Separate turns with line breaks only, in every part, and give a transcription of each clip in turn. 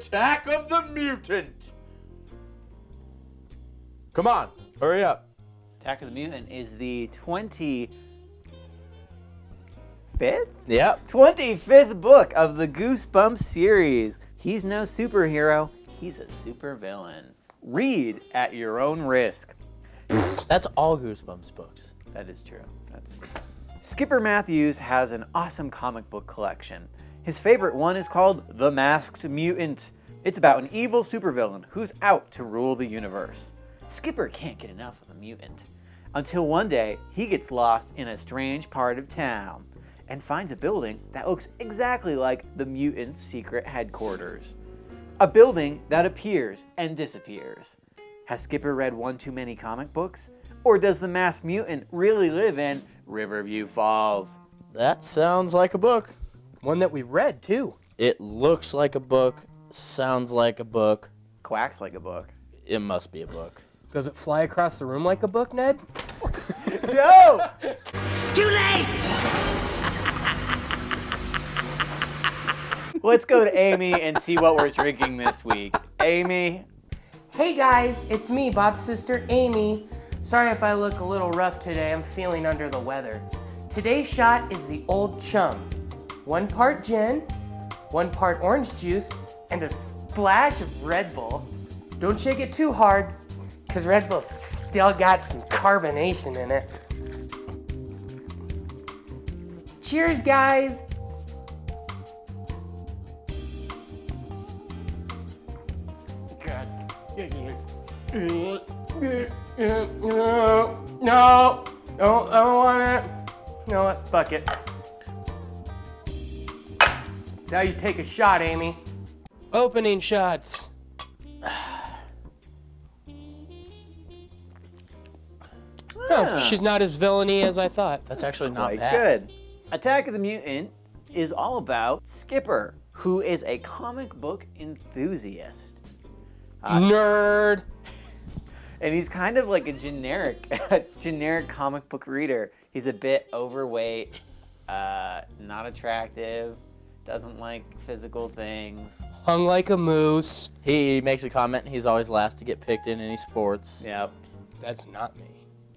Attack of the Mutant. Come on, hurry up.
Attack of the Mutant is the 25th?
Yep.
25th book of the Goosebumps series. He's no superhero, he's a supervillain. Read at your own risk.
That's all Goosebumps books.
That is true. Skipper Matthews has an awesome comic book collection. His favorite one is called The Masked Mutant. It's about an evil supervillain who's out to rule the universe. Skipper can't get enough of the mutant, until one day he gets lost in a strange part of town and finds a building that looks exactly like the mutant's secret headquarters. A building that appears and disappears. Has Skipper read one too many comic books? Or does the Masked Mutant really live in Riverview Falls?
That sounds like a book.
One that we read, too.
It looks like a book, sounds like a book.
Quacks like a book.
It must be a book.
Does it fly across the room like a book, Ned?
No!
Too late!
Let's go to Amy and see what we're drinking this week. Amy?
Hey guys, it's me, Bob's sister Amy. Sorry if I look a little rough today, I'm feeling under the weather. Today's shot is the Old Chum. 1 part gin, 1 part orange juice, and a splash of Red Bull. Don't shake it too hard, because Red Bull's still got some carbonation in it. Cheers, guys! God. No, I don't want it. You know what? Fuck it. That's how you take a shot, Amy.
Opening shots. Oh, she's not as villainy as I thought.
That's actually not
Quite
bad.
good. Attack of the Mutant is all about Skipper, who is a comic book enthusiast.
Nerd.
And he's kind of like a generic comic book reader. He's a bit overweight, not attractive, doesn't like physical things.
Hung like a moose.
He makes a comment, he's always last to get picked in any sports.
Yep.
That's not me.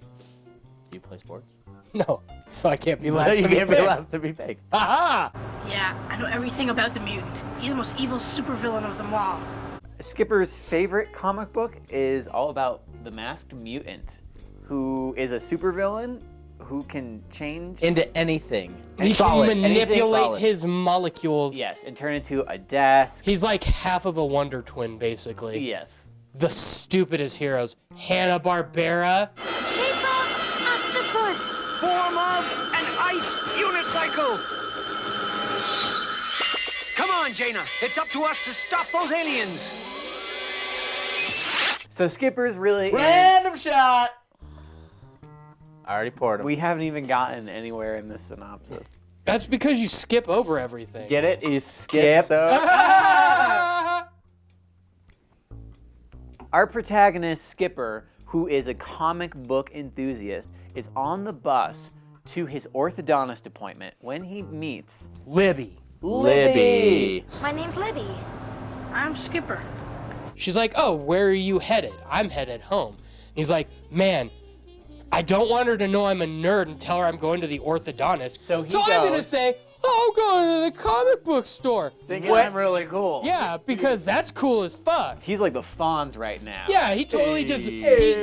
Do you play sports?
No, so I can't be last
You
to be
can't be
picked.
last to be picked.
Ha
Yeah, I know everything about the mutant. He's the most evil supervillain of them all.
Skipper's favorite comic book is all about the Masked Mutant, who is a supervillain who can change
Into anything.
He
Solid.
can
Anything
manipulate
solid.
his molecules.
Yes, and turn into a desk.
He's like half of a Wonder Twin, basically.
Yes.
The stupidest heroes. Hanna-Barbera.
Shape of octopus.
Form of an ice unicycle. Come on, Jaina. It's up to us to stop those aliens.
So Skipper's really
Random shot! I already poured him.
We haven't even gotten anywhere in this synopsis.
That's because you skip over everything.
Get it? He skips so...
Our protagonist, Skipper, who is a comic book enthusiast, is on the bus to his orthodontist appointment when he meets
Libby.
Libby.
My name's Libby.
I'm Skipper.
She's like, oh, where are you headed? I'm headed home. He's like, man, I don't want her to know I'm a nerd and tell her I'm going to the orthodontist.
So
I'm going to say, oh, I'm going to the comic book store.
Thinking I'm really cool.
Yeah, because that's cool as fuck.
He's like the Fonz right now.
Yeah, he totally just, he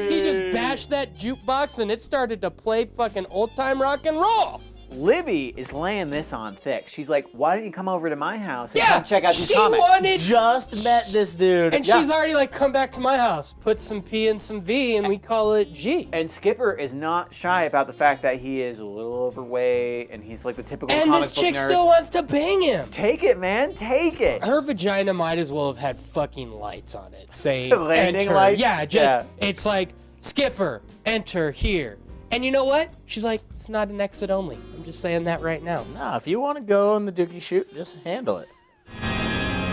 just bashed that jukebox and it started to play fucking old time rock and roll.
Libby is laying this on thick. She's like, why don't you come over to my house and come check out these
she
comics?
wanted,
Just met this dude.
and she's already like, come back to my house, put some P and some V and we call it G.
And Skipper is not shy about the fact that he is a little overweight and he's like the typical
And
comic
this
book
chick
nerd.
still wants to bang him.
Take it, man. Take it.
Her vagina might as well have had fucking lights on it. Say
Landing
enter.
lights?
Yeah, it's like Skipper, enter here. And you know what? She's like, it's not an exit only. I'm just saying that right now.
Nah, if you want to go in the dookie chute, just handle it.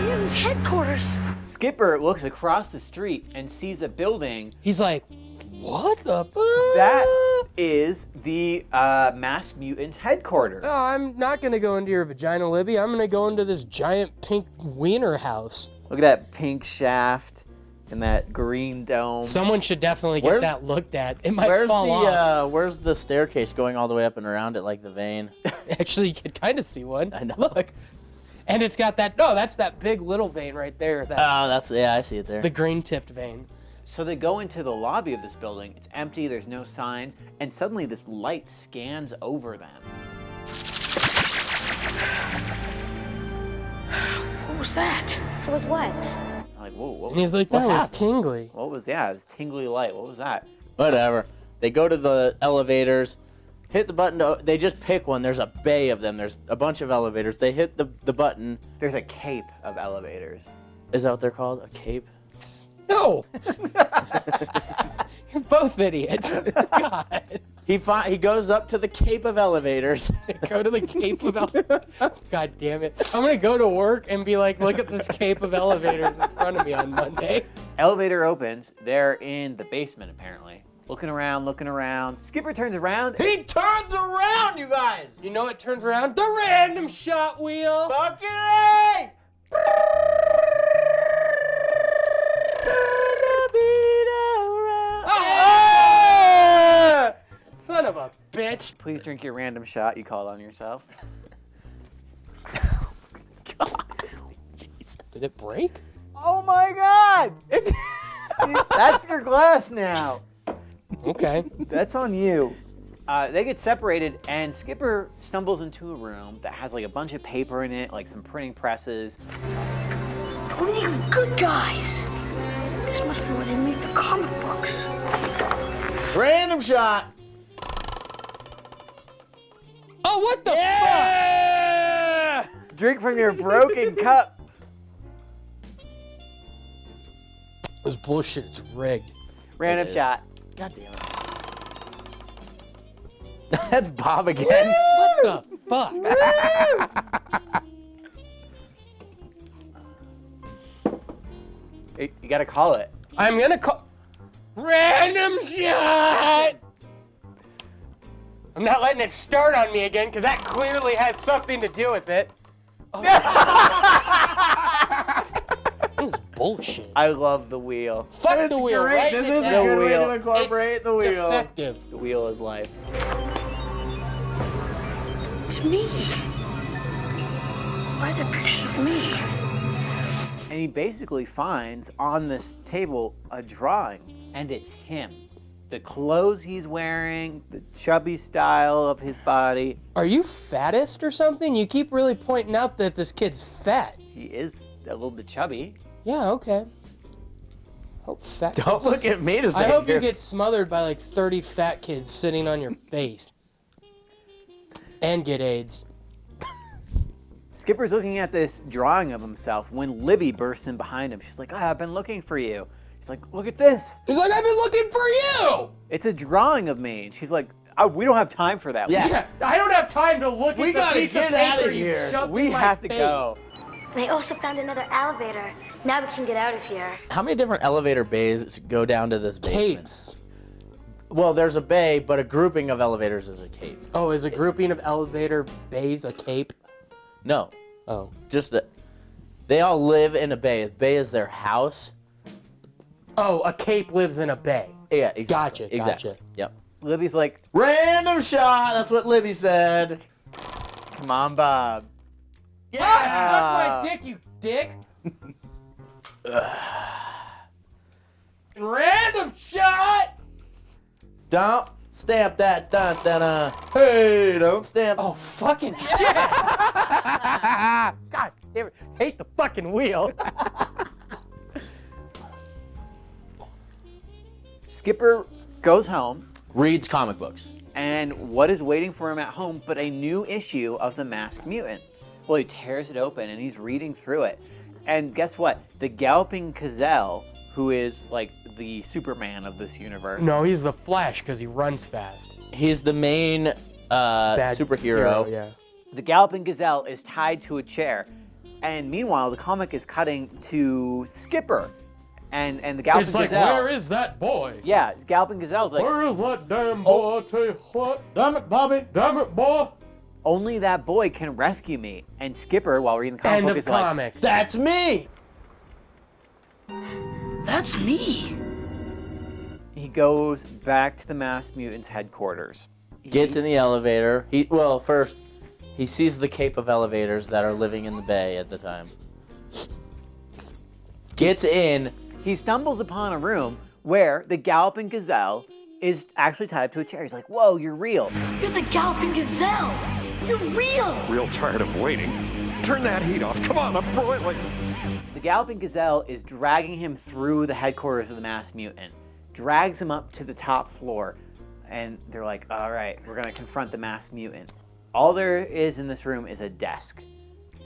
Mutant's headquarters.
Skipper looks across the street and sees a building.
He's like, What the fuck?
That is the Masked Mutant's headquarters.
No, I'm not gonna go into your vagina, Libby. I'm gonna go into this giant pink wiener house.
Look at that pink shaft and that green dome.
Someone should definitely get that looked at. It might
Where's
fall off.
Where's the staircase going all the way up and around it like the vein?
Actually, you could kind of see one.
I know.
Look. And it's got that, no, that's that big little vein right there. That,
Yeah, I see it there.
the green-tipped vein.
So they go into the lobby of this building. It's empty, there's no signs, and suddenly this light scans over them.
What was that?
It was what?
I'm like, whoa,
And he's like, that was
happened?
tingly.
What was that? It was tingly light. What was that?
Whatever. They go to the elevators, hit the button. They just pick one. There's a bay of them. There's a bunch of elevators. They hit the button.
There's a cape of elevators.
Is that what they're called? A cape?
No! You're both idiots. God.
He goes up to the cape of elevators.
Go to the cape of elevators. God damn it. I'm going to go to work and be like, look at this cape of elevators in front of me on Monday.
Elevator opens. They're in the basement, apparently. Looking around, looking around. Skipper turns around.
He turns around, you guys!
You know what turns around? The random shot wheel.
Fucking A!
Son of a bitch.
Please drink your random shot you called on yourself.
Did it break?
Oh my god! That's your glass now.
Okay.
That's on you. They get separated, and Skipper stumbles into a room that has like a bunch of paper in it, like some printing presses.
Only you good guys. This must be where they make the comic books.
Random shot!
Oh, what the fuck?
Drink from your broken cup.
This bullshit is rigged.
Random
It is.
shot.
God damn it. That's Bob again.
What the fuck?
You gotta call it.
I'm gonna call. Random shot! I'm not letting it start on me again, because that clearly has something to do with it. Oh. This is bullshit.
I love the wheel.
Fuck the wheel, right?
This
in
is
its
a
ass.
good way
wheel.
to incorporate
It's
the wheel.
defective.
The wheel is life.
It's me. Why are there pictures of me?
And he basically finds on this table a drawing, and it's him. The clothes he's wearing, the chubby style of his body.
Are you fattest or something? You keep really pointing out that this kid's fat.
He is a little bit chubby.
Yeah, okay. Hope fat
Don't
kids-
look at me to say
I hope you
here.
get smothered by like 30 fat kids sitting on your face. And get AIDS.
Skipper's looking at this drawing of himself when Libby bursts in behind him. She's like, I've been looking for you. He's like, look at this.
He's like, I've been looking for you!
It's a drawing of me. And she's like, we don't have time for that.
Yeah.
Yeah, I don't have time to look
We
at the
gotta
piece
get
of
outta
paper you
here.
shoved
We
in my
have to
face.
go.
And I also found another elevator. Now we can get out of here.
How many different elevator bays go down to this basement?
Capes.
Well, there's a bay, but a grouping of elevators is a cape.
Oh, is a grouping of elevator bays a cape?
No,
Oh.
just they all live in a bay. A bay is their house.
Oh, a cape lives in a bay.
Yeah, exactly.
Gotcha,
Exactly.
gotcha.
Yep.
Libby's like,
Random shot. That's what Libby said.
come on, Bob.
Ah, suck my dick, you dick! Random shot!
Don't stamp that dun dun dun. Hey, don't stamp.
Oh, fucking shit! God damn it. Hate the fucking wheel.
Skipper goes home,
Reads comic books.
and what is waiting for him at home but a new issue of the Masked Mutant? Well, he tears it open and he's reading through it. And guess what? The Galloping Gazelle, who is like the Superman of this universe.
No, he's the Flash because he runs fast.
He's the main
Bad
superhero.
hero, yeah.
The Galloping Gazelle is tied to a chair. And meanwhile, the comic is cutting to Skipper. And the Galloping
It's like,
Gazelle.
where is that boy?
Yeah, Galloping Gazelle's like,
Where is that damn boy? I tell you what. Damn it, Bobby. Damn it, boy.
only that boy can rescue me. And Skipper, while reading the comic
End
book,
of
is
comic.
That's me.
That's me.
he goes back to the Masked Mutants headquarters.
Gets in the elevator. First, he sees the cape of elevators that are living in the bay at the time. Gets in.
He stumbles upon a room where the Galloping Gazelle is actually tied up to a chair. He's like, whoa, you're real.
You're the Galloping Gazelle. You're real.
Real tired of waiting. Turn that heat off. Come on, I'm broiling.
The Galloping Gazelle is dragging him through the headquarters of the Masked Mutant, drags him up to the top floor, and they're like, all right, we're gonna confront the Masked Mutant. All there is in this room is a desk.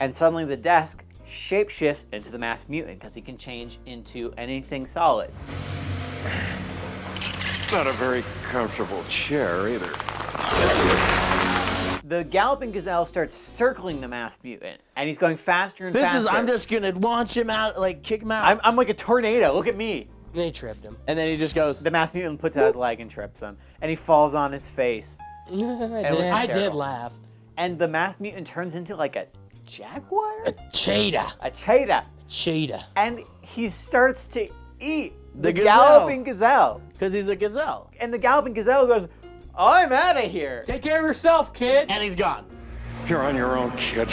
And suddenly the desk shapeshifts into the Masked Mutant because he can change into anything solid.
Not a very comfortable chair either.
The Galloping Gazelle starts circling the Masked Mutant, and he's going faster and faster.
I'm just gonna launch him out, like kick him out.
I'm like a tornado, look at me.
They tripped him.
And then he just goes.
The Masked Mutant puts out his leg and trips him, and he falls on his face.
I did
terrible.
laugh.
And the Masked Mutant turns into like a jaguar?
A cheetah.
A cheetah.
Cheetah.
And he starts to eat
The gazelle.
Galloping Gazelle.
Because he's a gazelle.
And the Galloping Gazelle goes, I'm out of here.
Take care of yourself, kid.
And he's gone.
You're on your own, kid.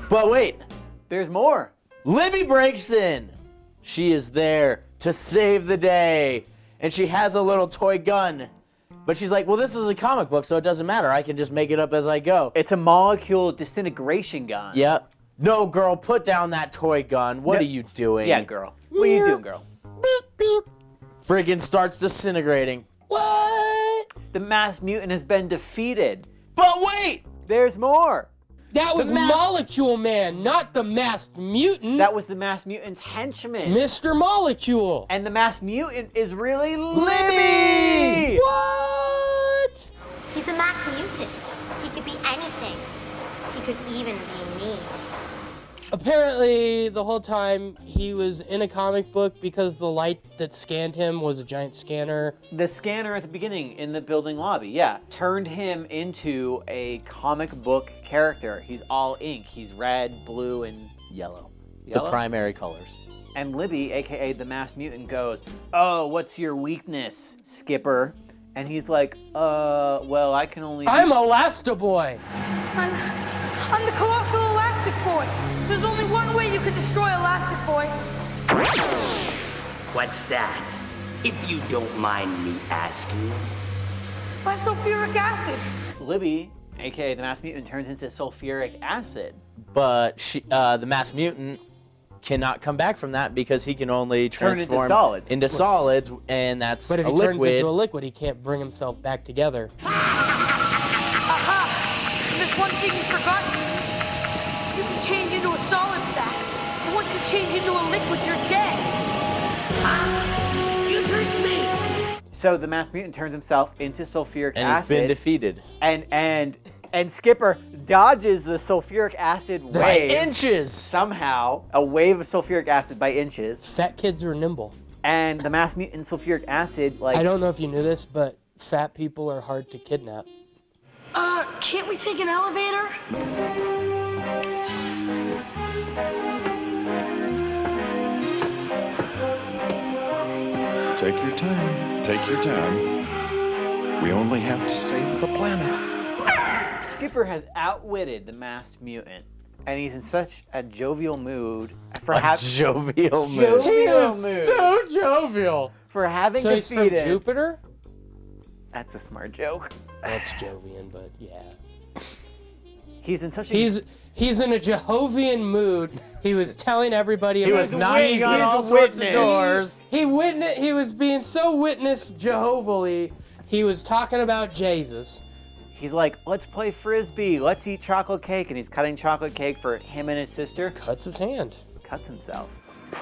But wait.
There's more.
Libby breaks in. She is there to save the day. And she has a little toy gun. But she's like, well, this is a comic book, so it doesn't matter. I can just make it up as I go.
It's a molecule disintegration gun.
Yep. No, girl, put down that toy gun. What are you doing?
Yeah, girl. What are you doing, girl?
Friggin' starts disintegrating.
What?
The Masked Mutant has been defeated.
But wait!
There's more.
That was Molecule Man, not the Masked Mutant.
That was the Masked Mutant's henchman.
Mr. Molecule.
And the Masked Mutant is really
Libby!
What?
He's a masked mutant. He could be anything. He could even be me.
Apparently, the whole time he was in a comic book because the light that scanned him was a giant scanner.
The scanner at the beginning in the building lobby, yeah, turned him into a comic book character. He's all ink. He's red, blue, and
Yellow.
Yellow?
The primary colors.
And Libby, aka the Masked Mutant, goes, "Oh, what's your weakness, Skipper?" And he's like, well, I can only."
I'm Elastiboy.
I'm the colossal Elastic Boy. There's only one way you can destroy Elastic Boy.
What's that? If you don't mind me asking.
By sulfuric acid.
Libby, aka the Masked Mutant, turns into sulfuric acid.
But the Masked Mutant cannot come back from that because he can only transform
into solids.
And that's
But if
a
he
liquid.
turns into a liquid, he can't bring himself back together.
Aha! And there's one thing you've forgotten. You can change into a solid fat. And once you change into a liquid, you're dead.
You tricked me!
So the Masked Mutant turns himself into sulfuric
and
acid.
he's been defeated.
And Skipper dodges the sulfuric acid wave.
By inches!
Somehow, a wave of sulfuric acid by inches.
Fat kids are nimble.
And the Masked Mutant sulfuric acid, like...
I don't know if you knew this, but fat people are hard to kidnap.
Can't we take an elevator?
Take your time. Take your time. We only have to save the planet.
Skipper has outwitted the Masked Mutant. And he's in such a jovial mood.
Jovial mood.
Jovial mood.
So jovial.
For having
So he's from
defeated...
Jupiter?
That's a smart joke.
That's Jovian, but yeah.
He's in such a...
He's in a Jehovian mood. He was telling everybody
He
about
was knocking on all sorts of doors.
He was being so witness Jehovah-ly. He was talking about Jesus.
He's like, let's play Frisbee. Let's eat chocolate cake. And he's cutting chocolate cake for him and his sister.
Cuts his hand.
Cuts himself.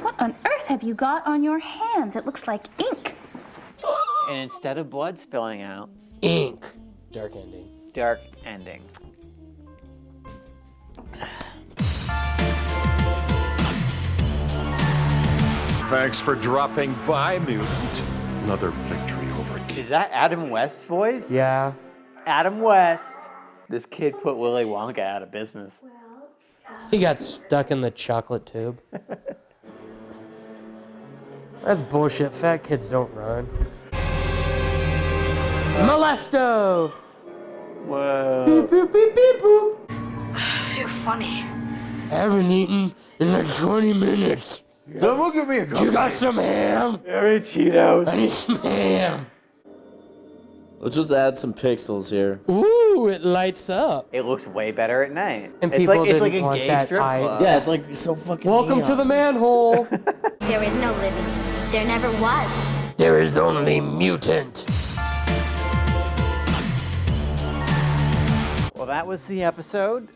What on earth have you got on your hands? It looks like ink.
And instead of blood spilling out...
Ink. Dark ending.
Dark ending.
Thanks for dropping by, mutant. Another victory over
Is
Kid.
that Adam West's voice?
Yeah.
Adam West. This kid put Willy Wonka out of business.
He got stuck in the chocolate tube. That's bullshit. Fat kids don't run. Molesto!
Whoa.
Beep, boop, beep, beep, boop.
I feel funny.
I haven't eaten in like 20 minutes.
Don't give me a
You got some ham?
Very Cheetos.
I need some ham.
Let's just add some pixels here.
Ooh, it lights up.
It looks way better at night.
And
it's
people
like, it's
didn't
like a
want
gay
that
strip
eye.
club.
Yeah, it's like so fucking
Welcome to the manhole.
There is no living. There never was.
There is only mutant.
Well, that was the episode.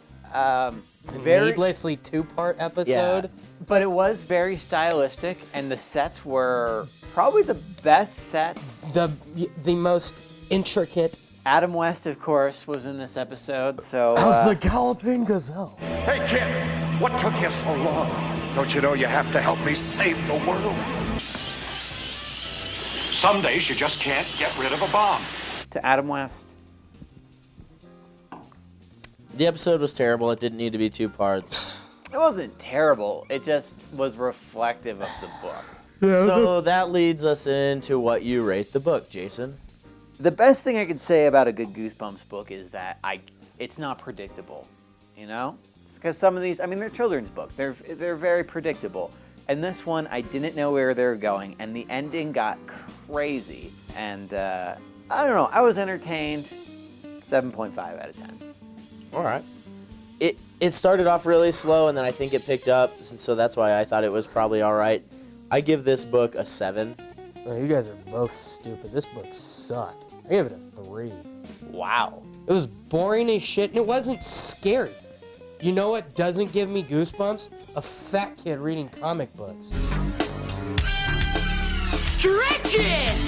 Very,
Needlessly two-part episode.
yeah, but it was very stylistic, and the sets were probably the best sets.
The most intricate.
Adam West, of course, was in this episode. So
How's the galloping gazelle?
Hey, kid, what took you so long? Don't you know you have to help me save the world?
Some days you just can't get rid of a bomb.
to Adam West.
The episode was terrible. It didn't need to be 2 parts.
It wasn't terrible. It just was reflective of the book.
So that leads us into what you rate the book, Jason.
The best thing I could say about a good Goosebumps book is that it's not predictable, you know? Because some of these, I mean, they're children's books. They're very predictable. And this one, I didn't know where they were going, and the ending got crazy. And I don't know, I was entertained. 7.5 out of 10.
All right. It started off really slow, and then I think it picked up, and so that's why I thought it was probably all right. I give this book a 7.
Oh, you guys are both stupid. This book sucked. I gave it a 3.
Wow.
It was boring as shit, and it wasn't scary. You know what doesn't give me goosebumps? A fat kid reading comic books.
Stretch it!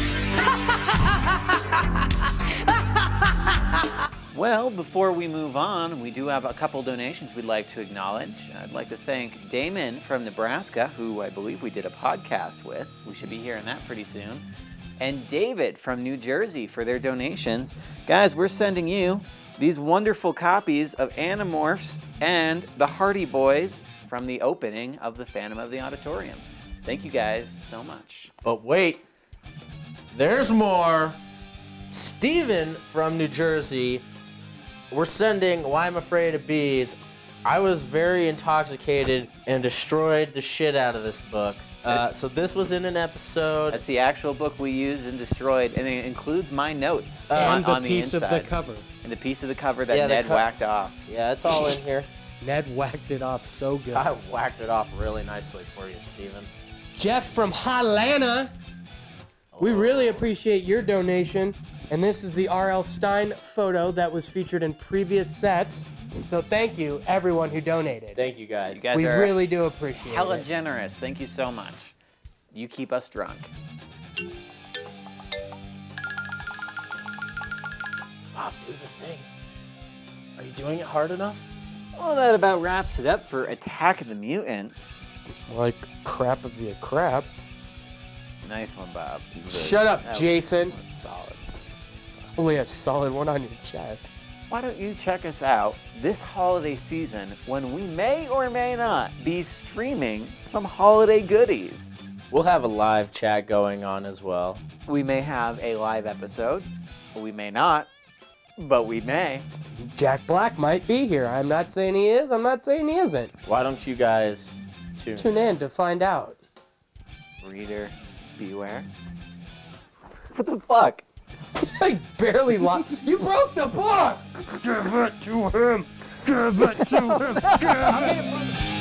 Well, before we move on, we do have a couple donations we'd like to acknowledge. I'd like to thank Damon from Nebraska, who I believe we did a podcast with. We should be hearing that pretty soon. And David from New Jersey for their donations. Guys, we're sending you these wonderful copies of Animorphs and the Hardy Boys from the opening of the Phantom of the Auditorium. Thank you guys so much.
But wait, there's more. Steven from New Jersey, we're sending Why I'm Afraid of Bees. I was very intoxicated and destroyed the shit out of this book. So this was in an episode.
That's the actual book we used and destroyed, and it includes my notes
And
on
the
the
piece of
inside.
the cover.
And the piece of the cover that
Yeah, the
Ned whacked off.
Yeah, it's all in here.
Ned whacked it off so good.
I whacked it off really nicely for you, Steven.
Jeff from Hotlanta. We really appreciate your donation. And this is the R.L. Stein photo that was featured in previous sets. So thank you, everyone who donated.
Thank you guys.
You guys
We
are
really do appreciate
hella
it.
generous. Thank you so much. You keep us drunk.
Bob, do the thing. Are you doing it hard enough?
Well, that about wraps it up for Attack of the Mutant.
Like crap of the crap.
Nice one, Bob.
Shut up, Jason.
That's solid.
Only a solid one on your chest.
Why don't you check us out this holiday season when we may or may not be streaming some holiday goodies.
We'll have a live chat going on as well.
We may have a live episode, or we may not, but we may.
Jack Black might be here. I'm not saying he is. I'm not saying he isn't.
Why don't you guys
Tune in to find out.
Reader, beware. What the fuck?
I barely lost. You broke the book! Give it to him! Give it to him! Give it!